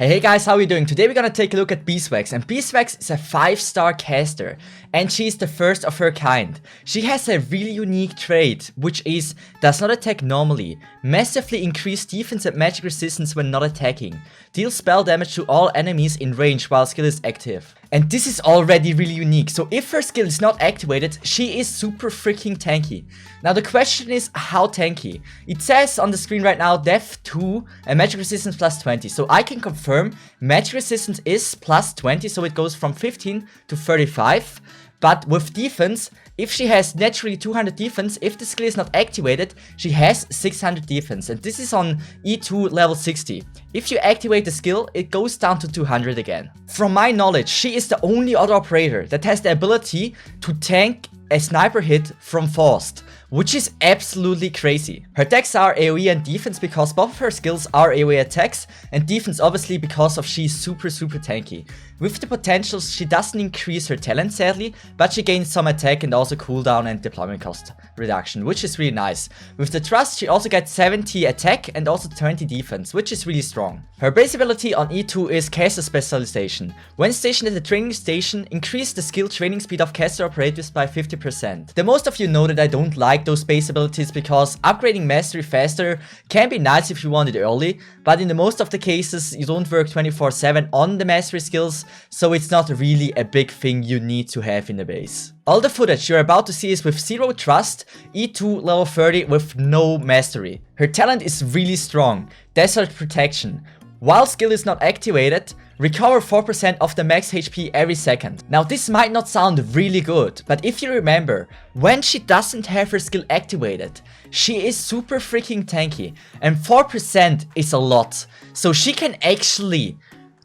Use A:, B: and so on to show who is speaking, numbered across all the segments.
A: Hey guys, how are you doing? Today we're gonna take a look at Beeswax, and Beeswax is a 5-star caster, and she's the first of her kind. She has a really unique trait, which is does not attack normally, massively increase defense and magic resistance when not attacking, deals spell damage to all enemies in range while skill is active. And this is already really unique, so if her skill is not activated, she is super freaking tanky. Now the question is, how tanky? It says on the screen right now, def 2 and magic resistance plus 20, so I can confirm magic resistance is plus 20, so it goes from 15 to 35. But with defense, if she has naturally 200 defense, if the skill is not activated, she has 600 defense. And this is on E2 level 60. If you activate the skill, it goes down to 200 again. From my knowledge, she is the only other operator that has the ability to tank a sniper hit from Faust, which is absolutely crazy. Her attacks are AoE and defense because both of her skills are AoE attacks, and defense obviously because of she's super tanky. With the potentials, she doesn't increase her talent sadly, but she gains some attack and also cooldown and deployment cost reduction, which is really nice. With the trust, she also gets 70 attack and also 20 defense, which is really strong. Her base ability on E2 is caster specialization. When stationed at the training station, increase the skill training speed of caster operators by 50%. The most of you know that I don't like those base abilities because upgrading mastery faster can be nice if you want it early, but in the most of the cases you don't work 24/7 on the mastery skills, so it's not really a big thing you need to have in the base. All the footage you're about to see is with 0 trust, E2 level 30 with no mastery. Her talent is really strong, Desert Protection. While skill is not activated, recover 4% of the max HP every second. Now this might not sound really good, but if you remember, when she doesn't have her skill activated, she is super freaking tanky, and 4% is a lot. So she can actually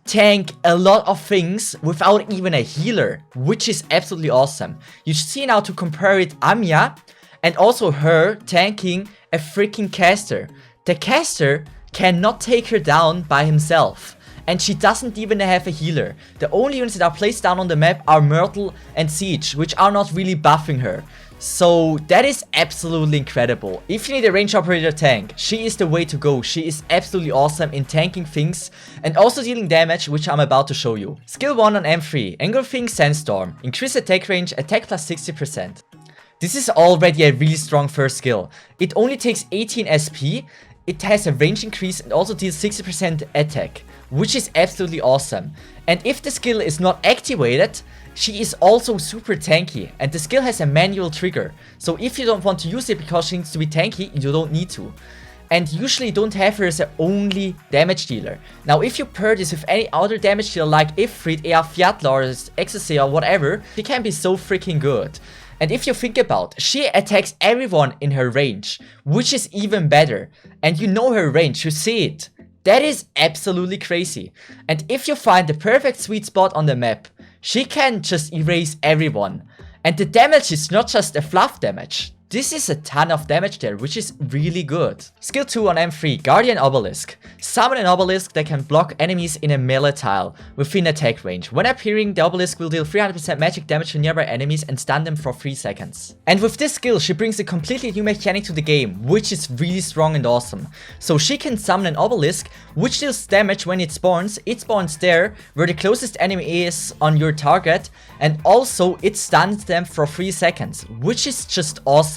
A: tank a lot of things without even a healer, which is absolutely awesome. You see now to compare it Amiya and also her tanking a freaking caster. The caster cannot take her down by himself, and she doesn't even have a healer. The only units that are placed down on the map are Myrtle and Siege, which are not really buffing her. So that is absolutely incredible. If you need a range operator tank, she is the way to go. She is absolutely awesome in tanking things and also dealing damage, which I'm about to show you. Skill 1 on M3, Engulfing Sandstorm. Increase attack range, attack plus 60%. This is already a really strong first skill. It only takes 18 SP, it has a range increase and also deals 60% attack, which is absolutely awesome. And if the skill is not activated, she is also super tanky, and the skill has a manual trigger. So if you don't want to use it because she needs to be tanky, you don't need to. And usually don't have her as the only damage dealer. Now if you pair this with any other damage dealer like Ifrit, Eafiatla or Aceships or whatever, she can be so freaking good. And if you think about, she attacks everyone in her range, which is even better. And you know her range, you see it. That is absolutely crazy. And if you find the perfect sweet spot on the map, she can just erase everyone. And the damage is not just a fluff damage. This is a ton of damage there, which is really good. Skill 2 on M3, Guardian Obelisk. Summon an obelisk that can block enemies in a melee tile within attack range. When appearing, the obelisk will deal 300% magic damage to nearby enemies and stun them for 3 seconds. And with this skill, she brings a completely new mechanic to the game, which is really strong and awesome. So she can summon an obelisk, which deals damage when it spawns. It spawns there, where the closest enemy is on your target, and also it stuns them for 3 seconds, which is just awesome.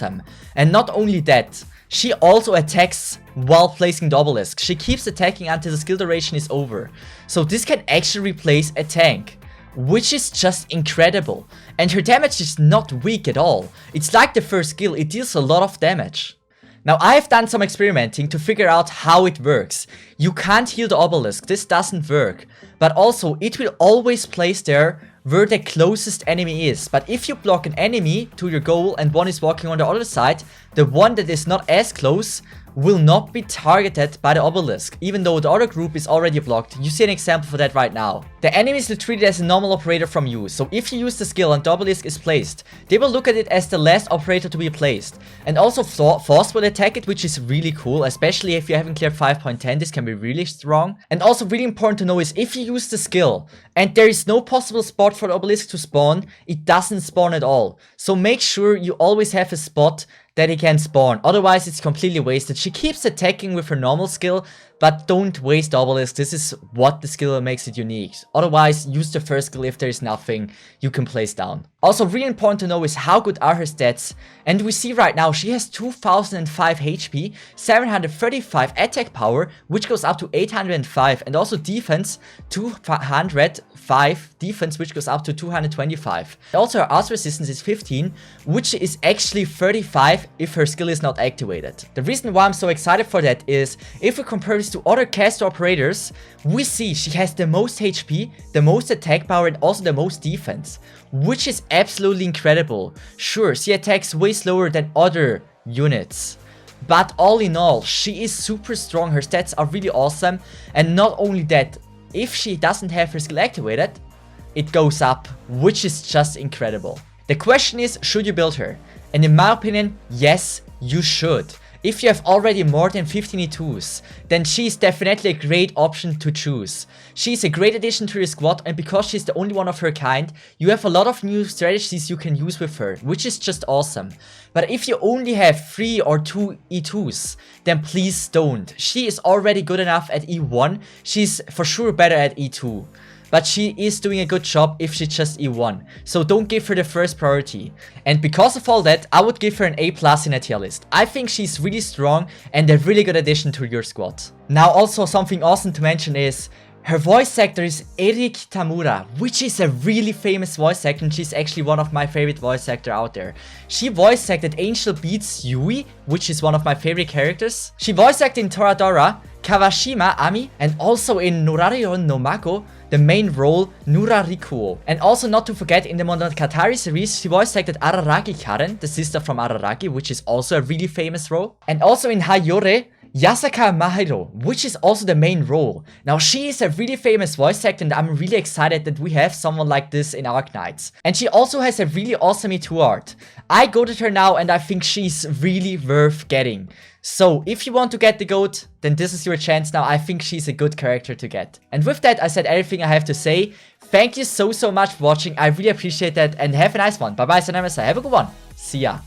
A: And not only that, she also attacks while placing the obelisk. She keeps attacking until the skill duration is over. So this can actually replace a tank, which is just incredible. And her damage is not weak at all. It's like the first skill, it deals a lot of damage. Now I have done some experimenting to figure out how it works. You can't heal the obelisk, this doesn't work. But also it will always place there where the closest enemy is. But if you block an enemy to your goal and one is walking on the other side, the one that is not as close will not be targeted by the obelisk, even though the other group is already blocked. You see an example for that right now. The enemies will treat it as a normal operator from you, so if you use the skill and the obelisk is placed, they will look at it as the last operator to be placed. And also Faust will attack it, which is really cool, especially if you haven't cleared 5.10, this can be really strong. And also really important to know is if you use the skill and there is no possible spot for the obelisk to spawn, it doesn't spawn at all. So make sure you always have a spot that he can spawn, otherwise it's completely wasted. She keeps attacking with her normal skill, but don't waste the obelisk. This is what the skill makes it unique. Otherwise, use the first skill if there is nothing you can place down. Also, really important to know is how good are her stats. And we see right now she has 2005 HP, 735 attack power, which goes up to 805, and also defense 205 defense, which goes up to 225. Also, her arts resistance is 15, which is actually 35 if her skill is not activated. The reason why I'm so excited for that is if we compare this to other caster operators, we see she has the most HP, the most attack power, and also the most defense, which is absolutely incredible. Sure, she attacks way slower than other units, but all in all, she is super strong. Her stats are really awesome, and not only that, if she doesn't have her skill activated, it goes up, which is just incredible. The question is, should you build her? And in my opinion, yes, you should. If you have already more than 15 E2s, then she's definitely a great option to choose. She's a great addition to your squad, and because she's the only one of her kind, you have a lot of new strategies you can use with her, which is just awesome. But if you only have 3 or 2 E2s, then please don't. She is already good enough at E1, she's for sure better at E2. But she is doing a good job if she just E1, so don't give her the first priority. And because of all that, I would give her an A+ in a tier list. I think she's really strong and a really good addition to your squad. Now also something awesome to mention is, her voice actor is Eri Kitamura, which is a really famous voice actor, and she's actually one of my favorite voice actor out there. She voice acted Angel Beats Yui, which is one of my favorite characters. She voice acted in Toradora, Kawashima Ami, and also in Norarion no Mako, the main role Nurarikuo. And also not to forget, in the Monogatari series, she voice acted Araragi Karen, the sister from Araragi, which is also a really famous role. And also in Hayore, Yasaka Mahiro, which is also the main role. Now she is a really famous voice actor, and I'm really excited that we have someone like this in Arknights. And she also has a really awesome E2 art. I goated her now, and I think she's really worth getting. So if you want to get the GOAT, then this is your chance now. I think she's a good character to get. And with that, I said everything I have to say. Thank you so much for watching. I really appreciate that, and have a nice one. Bye bye, Sanamasa. Have a good one. See ya.